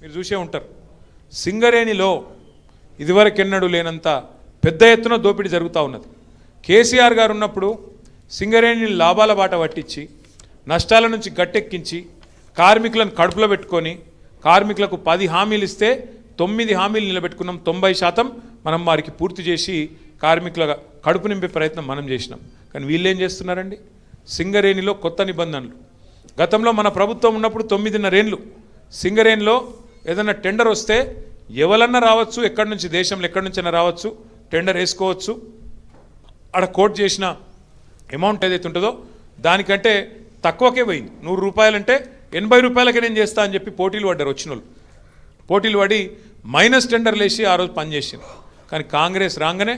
మీరు చూసే ఉంటారు. సింగరేణిలో ఇదివరకెన్నడూ లేనంత పెద్ద ఎత్తున దోపిడీ జరుగుతూ ఉన్నది. కేసీఆర్ గారు ఉన్నప్పుడు సింగరేణిని లాభాల బాట పట్టించి నష్టాల నుంచి గట్టెక్కించి కార్మికులను కడుపులో పెట్టుకొని కార్మికులకు 10 హామీలు ఇస్తే 9 హామీలు నిలబెట్టుకున్నాం. 90% మనం వారికి పూర్తి చేసి కార్మికుల కడుపు నింపే ప్రయత్నం మనం చేసినాం. కానీ వీళ్ళు ఏం చేస్తున్నారండి? సింగరేణిలో కొత్త నిబంధనలు. గతంలో మన ప్రభుత్వం ఉన్నప్పుడు 9.5 ఏళ్ళు సింగరేణిలో ఏదైనా టెండర్ వస్తే ఎవరన్నా రావచ్చు, ఎక్కడి నుంచి దేశంలో ఎక్కడి నుంచైనా రావచ్చు, టెండర్ వేసుకోవచ్చు. అక్కడ కోట్ చేసిన అమౌంట్ ఏదైతే ఉంటుందో దానికంటే తక్కువకే పోయింది. 100 రూపాయలంటే 80 రూపాయలకే నేను చేస్తా అని చెప్పి పోటీలు పడ్డారు. వచ్చిన వాళ్ళు పోటీలు పడి మైనస్ టెండర్లు వేసి ఆ రోజు పనిచేసిండ్రు. కానీ కాంగ్రెస్ రాగానే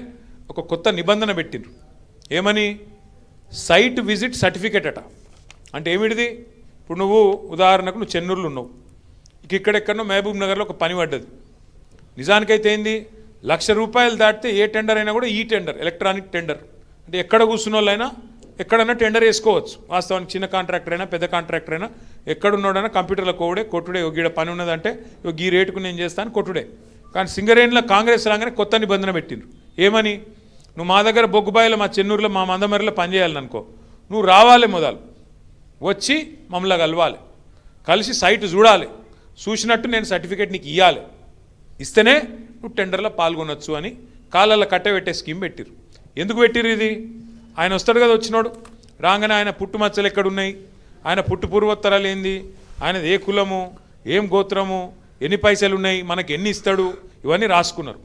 ఒక కొత్త నిబంధన పెట్టిండ్రు. ఏమని? సైట్ విజిట్ సర్టిఫికేట్ అట. అంటే ఏమిటిది? ఇప్పుడు నువ్వు ఉదాహరణకు నువ్వు చెన్నూరులో ఉన్నావు, ఇక్కడెక్కడో మహబూబ్ నగర్లో ఒక పని పడ్డది. నిజానికైతే ఏంది, 1,00,000 రూపాయలు దాటితే ఏ టెండర్ అయినా కూడా ఈ టెండర్ ఎలక్ట్రానిక్ టెండర్, అంటే ఎక్కడ కూర్చున్న వాళ్ళైనా ఎక్కడైనా టెండర్ వేసుకోవచ్చు. వాస్తవానికి చిన్న కాంట్రాక్టర్ అయినా పెద్ద కాంట్రాక్టర్ అయినా ఎక్కడున్నాడైనా కంప్యూటర్లో కోవడే కొట్టుడే, గీడ పని ఉన్నదంటే ఈ రేటుకు నేను చేస్తాను కొట్టుడే. కానీ సింగరేణిలో కాంగ్రెస్ రాగానే కొత్త నిబంధన పెట్టిండ్రు. ఏమని? నువ్వు మా దగ్గర బొగ్గుబాయిలో మా చెన్నూరులో మా మందమరిలో పనిచేయాలనుకో, నువ్వు రావాలి, మొదలు వచ్చి మమ్మల్ని కలవాలి, కలిసి సైట్ చూడాలి, చూసినట్టు నేను సర్టిఫికేట్ నీకు ఇవ్వాలి, ఇస్తేనే నువ్వు టెండర్లో పాల్గొనొచ్చు అని కాళ్ళల్లో కట్టబెట్టే స్కీమ్ పెట్టిరు. ఎందుకు పెట్టిరు ఇది? ఆయన వస్తాడు కదా, వచ్చినాడు రాగానే ఆయన పుట్టుమచ్చలు ఎక్కడున్నాయి, ఆయన పుట్టు పూర్వోత్తరాలు ఏంది, ఆయనది ఏ కులము, ఏం గోత్రము, ఎన్ని పైసలు ఉన్నాయి, మనకి ఎన్ని ఇస్తాడు, ఇవన్నీ రాసుకున్నారు.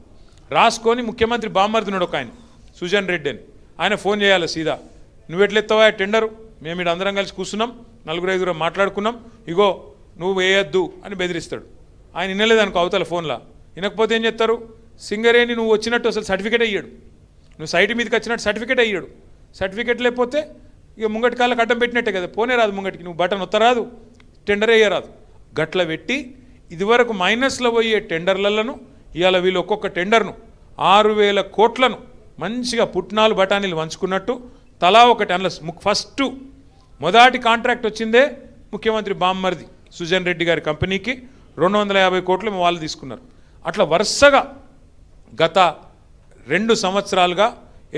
రాసుకొని ముఖ్యమంత్రి బామ్మర్దినాడు ఒక ఆయన సుజన్ రెడ్డి అని, ఆయన ఫోన్ చేయాలి సీదా, నువ్వు ఎట్లెత్తావా టెండరు, మేము ఇక్కడ అందరం కలిసి కూర్చున్నాం, 4-5 మాట్లాడుకున్నాం, ఇగో నువ్వు వేయద్దు అని బెదిరిస్తాడు. ఆయన వినలేదనుకో అవతల ఫోన్లో, వినకపోతే ఏం చేస్తారు? సింగరేణి నువ్వు వచ్చినట్టు అసలు సర్టిఫికేట్ అయ్యాడు, నువ్వు సైట్ మీదకి వచ్చినట్టు సర్టిఫికేట్ అయ్యాడు. సర్టిఫికేట్ లేకపోతే ఇక ముంగటి కాళ్ళకి అడ్డం పెట్టినట్టే కదా, పోనే రాదు ముంగటికి, నువ్వు బటన్ ఒత్తరాదు, టెండర్ వేయరాదు. గట్ల పెట్టి ఇదివరకు మైనస్లో పోయే టెండర్లను ఇవాళ వీళ్ళు ఒక్కొక్క టెండర్ను 6,000 కోట్లను మంచిగా పుట్నాలు బఠానీలు వంచుకున్నట్టు తలా ఒకటి. అందులో ఫస్ట్ మొదటి కాంట్రాక్ట్ వచ్చిందే ముఖ్యమంత్రి బామ్మర్ది సుజన్ రెడ్డి గారి కంపెనీకి 250 కోట్లు వాళ్ళు తీసుకున్నారు. అట్లా వరుసగా గత 2 సంవత్సరాలుగా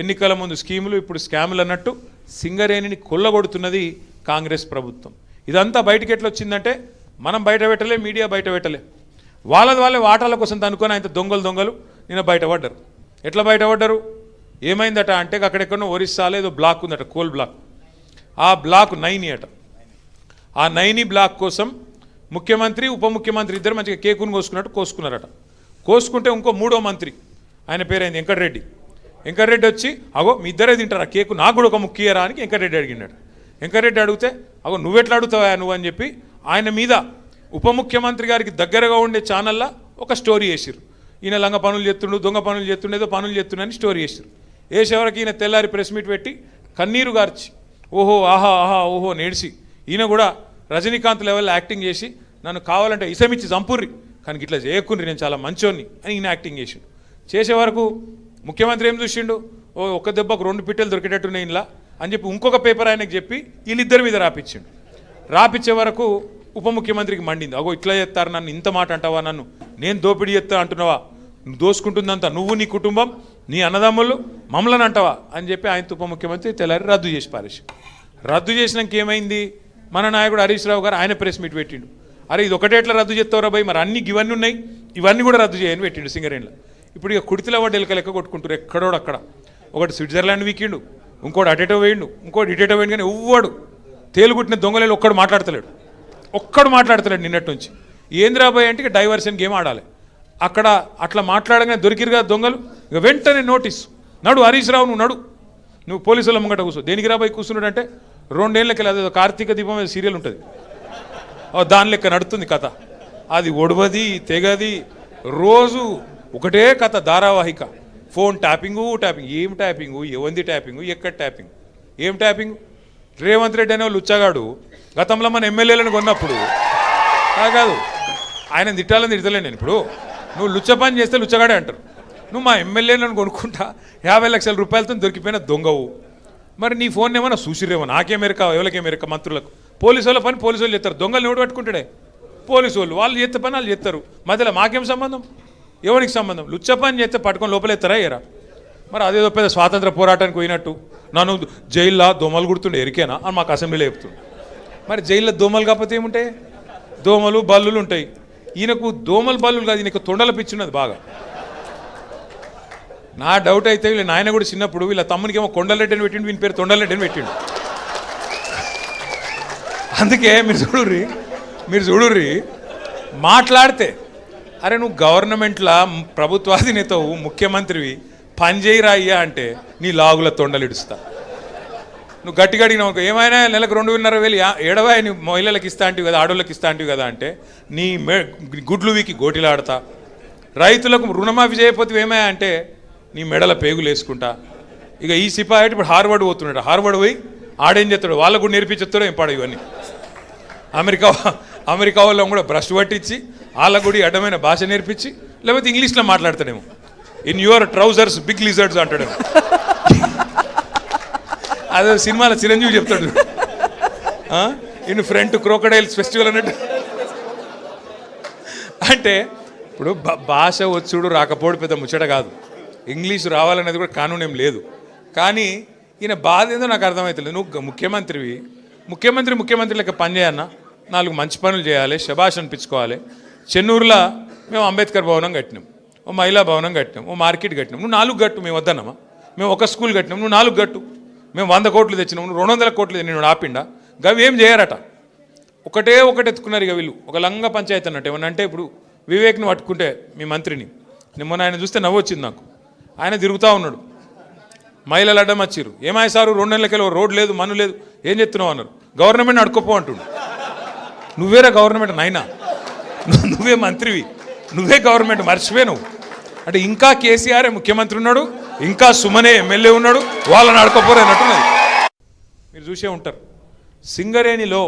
ఎన్నికల ముందు స్కీములు, ఇప్పుడు స్కాములు అన్నట్టు సింగరేణిని కొల్లగొడుతున్నది కాంగ్రెస్ ప్రభుత్వం. ఇదంతా బయటకు ఎట్లా వచ్చిందంటే మనం బయట పెట్టలే, మీడియా బయట పెట్టలే, వాళ్ళే వాటాల కోసం తనుకొని ఆయన దొంగలు నిన్న బయటపడ్డారు. ఎట్లా బయటపడ్డారు? ఏమైందట అంటే అక్కడెక్కడో ఒరిస్సాలో ఏదో బ్లాక్ ఉందట, కోల్ బ్లాక్. ఆ బ్లాక్ 9 అట. ఆ 9 బ్లాక్ కోసం ముఖ్యమంత్రి ఉప ముఖ్యమంత్రి ఇద్దరు మంచిగా కేకును కోసుకున్నట్టు కోసుకున్నారట. కోసుకుంటే ఇంకో 3వ మంత్రి, ఆయన పేరైంది వెంకటరెడ్డి. వెంకటరెడ్డి వచ్చి అగో మీ ఇద్దరే తింటారు ఆ కేకు, నాకు కూడా ఒక ముఖ్యరా అని వెంకటరెడ్డి అడిగినాడు. వెంకటరెడ్డి అడిగితే అగో నువ్వెట్లా అడుగుతావా నువ్వు అని చెప్పి ఆయన మీద ఉప ముఖ్యమంత్రి గారికి దగ్గరగా ఉండే ఛానల్లో ఒక స్టోరీ వేసిరు. ఈయన లంగ పనులు చేస్తుండు, దొంగ పనులు చేస్తుండే, ఏదో పనులు చేస్తుండని స్టోరీ వేసిరు. వేసేవరకు ఈయన తెల్లారి ప్రెస్ మీట్ పెట్టి కన్నీరు గార్చి ఓహో ఆహా ఆహా ఓహో నేడిసి ఈయన కూడా రజనీకాంత్ లెవెల్లో యాక్టింగ్ చేసి నన్ను కావాలంటే ఇసమిచ్చి చంపుర్రి కానీ ఇట్లా చేయకుండ్రి, నేను చాలా మంచోన్ని అని ఈయన యాక్టింగ్ చేసిండు. చేసే వరకు ముఖ్యమంత్రి ఏం చూసిండు, ఓ ఒక దెబ్బకు 2 పిట్టెలు దొరికేటట్టున్నాయి ఇలా అని చెప్పి ఇంకొక పేపర్ ఆయనకు చెప్పి వీళ్ళిద్దరి మీద రాపిచ్చిండు. రాపిచ్చే వరకు ఉప ముఖ్యమంత్రికి మండింది, అగో ఇట్లా చేస్తారు నన్ను, ఇంత మాట అంటావా, నన్ను నేను దోపిడీ చేస్తా అంటున్నావా, నువ్వు దోసుకుంటుందంతా నువ్వు, నీ కుటుంబం, నీ అన్నదమ్ములు, మమ్మల్ని అంటావా అని చెప్పి ఆయన ఉప ముఖ్యమంత్రి తెల్లారి రద్దు చేసి పారేసి. రద్దు చేసినాక ఏమైంది, మన నాయకుడు హరీష్ రావు గారు ఆయన ప్రెస్ మీట్ పెట్టిండు. అరే ఇది ఒకటే ఎట్లా రద్దు చేస్తావురా భయ్, మరి అన్ని ఇవన్నీ ఉన్నాయి, ఇవన్నీ కూడా రద్దు చేయని పెట్టిండు సింగరేణిలో. ఇప్పుడు ఇక కుడితిలో వాడు ఎలక లెక్క కొట్టుకుంటారు ఎక్కడోడు అక్కడ. ఒకటి స్విట్జర్లాండ్ వీకిండు, ఇంకోటి అటేటో వేయండు, ఇంకోటి ఇటేటో వేయండు, కానీ ఎవ్వడు తేలుగుట్టిన దొంగలేలు ఒక్కడు మాట్లాడతలేడు నిన్నటి నుంచి. ఏంద్రాబాయ్ అంటే ఇక డైవర్షన్ గేమ్ ఆడాలి. అక్కడ అట్లా మాట్లాడగానే దొరికిరుగా దొంగలు, ఇక వెంటనే నోటీస్, నడు హరీష్ రావు నువ్వు పోలీసుల ముంగట కూర్చో. దేనికి రాబాయి కూర్చున్నాడు అంటే 2 ఏళ్ళకి అదేదో కార్తీక దీపం సీరియల్ ఉంటుంది, దాని లెక్క నడుతుంది కథ. అది ఒడవది తెగది, రోజు ఒకటే కథ ధారావాహిక. ఫోన్ ట్యాపింగు ఏం ట్యాపింగు, ఎవంది ట్యాపింగు, ఎక్కడ ట్యాపింగ్, ఏం ట్యాపింగ్. రేవంత్ రెడ్డి అనే వాళ్ళు లుచ్చగాడు గతంలో మన ఎమ్మెల్యేలను కొన్నప్పుడు కాదు, ఆయన తిట్టాలని తిడతలే నేను. ఇప్పుడు నువ్వు లుచ్చ పని చేస్తే లుచ్చగాడే అంటారు. నువ్వు మా ఎమ్మెల్యేలను కొనుక్కుంటా 50 లక్షల రూపాయలతో దొరికిపోయిన దొంగవు. మరి నీ ఫోన్ ఏమన్నా చూసిరేమో, నాకేమెరక ఎవరికేమెరక, మంత్రులకు. పోలీసు వాళ్ళ పని పోలీసు వాళ్ళు చేస్తారు, దొంగలు ఎవడు పట్టుకుంటాడే. పోలీసు వాళ్ళు చేస్తే పని వాళ్ళు చేస్తారు, మధ్యలో మాకేం సంబంధం, ఎవరికి సంబంధం? లుచ్చ పని చేస్తే పట్టుకొని లోపలెత్తారా ఎరా? మరి అదేదో పెద్ద స్వాతంత్ర పోరాటానికి పోయినట్టు నన్ను జైల్లో దోమలు కుడుతుండే ఎరికేనా అని మాకు అసెంబ్లీలో చెప్తుండే. మరి జైల్లో దోమలు కాకపోతే ఏముంటాయి? దోమలు బల్లులు ఉంటాయి. ఈయనకు దోమలు బల్లులు కాదు, ఈయనకు తొండల పిచ్చున్నది బాగా. నా డౌట్ అయితే వీళ్ళ నాయన కూడా చిన్నప్పుడు వీళ్ళ తమ్మునికి ఏమో కొండలరెడ్డి అని పెట్టిండు, వీని పేరు తొండలరెడ్డి అని పెట్టిండు. అందుకే మీరు చూడుర్రి మాట్లాడితే, అరే నువ్వు గవర్నమెంట్లో ప్రభుత్వాధినేతవు, ముఖ్యమంత్రివి, పనిచేయిరా అయ్యా అంటే నీ లాగుల తొండలు ఇడుస్తా. నువ్వు గట్టిగా అడిగినావు ఏమైనా నెలకు 2,500 ఏడవా నీ మహిళలకు ఇస్తా అంటివి కదా, ఆడోళ్ళకి ఇస్తా అంటివి కదా అంటే నీ గుడ్లు వీకి గోటిలాడతా. రైతులకు రుణమాఫీ చేయకపోతే ఏమయ్యా అంటే నీ మెడల పేగులు వేసుకుంటా. ఇక ఈ సిపాయి ఇప్పుడు హార్వర్డ్ పోతున్నాడు, హార్వర్డ్ పోయి ఆడేం చేస్తాడు, వాళ్ళకు కూడా నేర్పించేస్తాడో ఏం పాడు ఇవన్నీ. అమెరికా వాళ్ళని కూడా బ్రష్ పట్టించి వాళ్ళకు కూడా అడ్డమైన భాష నేర్పించి, లేకపోతే ఇంగ్లీష్లో మాట్లాడతాడేమో. In your trousers big lizards అంటాడేమో. అదే సినిమాలో చిరంజీవి చెప్తాడు, ఇన్ ఫ్రంట్ క్రోకడైల్స్ ఫెస్టివల్ అన్నట్టు. అంటే ఇప్పుడు భాష వచ్చుడు రాకపోవడం పెద్ద ముచ్చట కాదు, ఇంగ్లీషు రావాలనేది కూడా కానూన్ ఏం లేదు. కానీ ఈయన బాధ ఏదో నాకు అర్థమవుతుంది. నువ్వు ముఖ్యమంత్రి లెక్క పని చేయన్నా, 4 మంచి పనులు చేయాలి, శభాష్ అనిపించుకోవాలి. చెన్నూరులో మేము అంబేద్కర్ భవనం కట్టినాం, ఓ మహిళా భవనం కట్టినాం, ఓ మార్కెట్ కట్టినాం. నువ్వు 4 గట్టు, మేము వద్దన్నామా? మేము ఒక స్కూల్ కట్టినాం, నువ్వు 4 గట్టు. మేము 100 కోట్లు తెచ్చినాం, నువ్వు 200 కోట్లు నేను ఆపిండా? గవి ఏం చేయరట, ఒకటే ఎత్తుకున్నారు ఇక వీళ్ళు. ఒక లంగా పంచాయతీ అన్నట్టు. ఏమన్నా అంటే ఇప్పుడు వివేక్ని పట్టుకుంటే మీ మంత్రిని, మొన్న ఆయన చూస్తే నవ్వు వచ్చింది నాకు. ఆయన తిరుగుతూ ఉన్నాడు, మహిళలు అడ్డం వచ్చిర్రు. ఏమాయి సారు 2 నెలలకెళ్ళి రోడ్ లేదు, మన్ను లేదు, ఏం చెప్తున్నావు అన్నారు. గవర్నమెంట్ని అడుకోపో అంటుండు. నువ్వేరా గవర్నమెంట్ నాయనా, నువ్వే మంత్రివి, నువ్వే గవర్నమెంట్, మర్చిపోయి నువ్వు అంటే. ఇంకా కేసీఆరే ముఖ్యమంత్రి ఉన్నాడు, ఇంకా సుమనే ఎమ్మెల్యే ఉన్నాడు, వాళ్ళని అడుకోపోరు అన్నట్టున్నది. మీరు చూసే ఉంటారు, సింగరేణిలో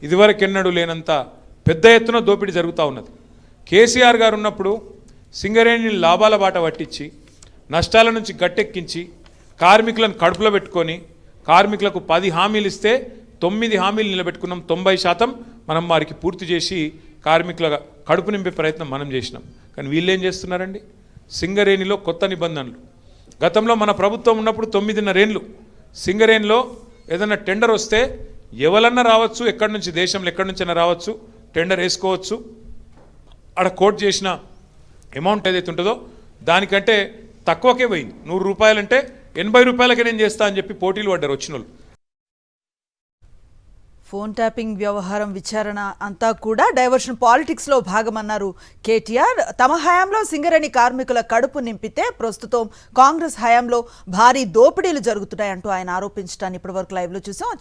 ఇదివరకెన్నడూ లేనంత పెద్ద ఎత్తున దోపిడీ జరుగుతూ ఉన్నది. కేసీఆర్ గారు ఉన్నప్పుడు సింగరేణిని లాభాల బాట పట్టించి, నష్టాల నుంచి గట్టెక్కించి, కార్మికులను కడుపులో పెట్టుకొని, కార్మికులకు 10 హామీలు ఇస్తే 9 హామీలు నిలబెట్టుకున్నాం. 90% మనం వారికి పూర్తి చేసి కార్మికుల కడుపు నింపే ప్రయత్నం మనం చేసినాం. కానీ వీళ్ళు ఏం చేస్తున్నారండి? సింగరేణిలో కొత్త నిబంధనలు. గతంలో మన ప్రభుత్వం ఉన్నప్పుడు 9.5 ఏళ్ళు సింగరేణిలో ఏదైనా టెండర్ వస్తే ఎవరన్నా రావచ్చు, ఎక్కడి నుంచి, దేశంలో ఎక్కడి నుంచైనా రావచ్చు, టెండర్ వేసుకోవచ్చు. అక్కడ కోట్ చేసిన అమౌంట్ ఏదైతే ఉంటుందో దానికంటే తక్కువకే పోయింది. 100 రూపాయలంటే 80 రూపాయలకే నేను చేస్తా అని చెప్పి పోటీలు పడ్డారు వచ్చిన వాళ్ళు. ఫోన్ ట్యాపింగ్ వ్యవహారం విచారణ అంతా కూడా డైవర్షన్ పాలిటిక్స్లో భాగమన్నారు కేటీఆర్. తమ హయాంలో సింగరేణి కార్మికుల కడుపు నింపితే ప్రస్తుతం కాంగ్రెస్ హయాంలో భారీ దోపిడీలు జరుగుతున్నాయంటూ ఆయన ఆరోపించడాన్ని ఇప్పటివరకు లైవ్లో చూసాం.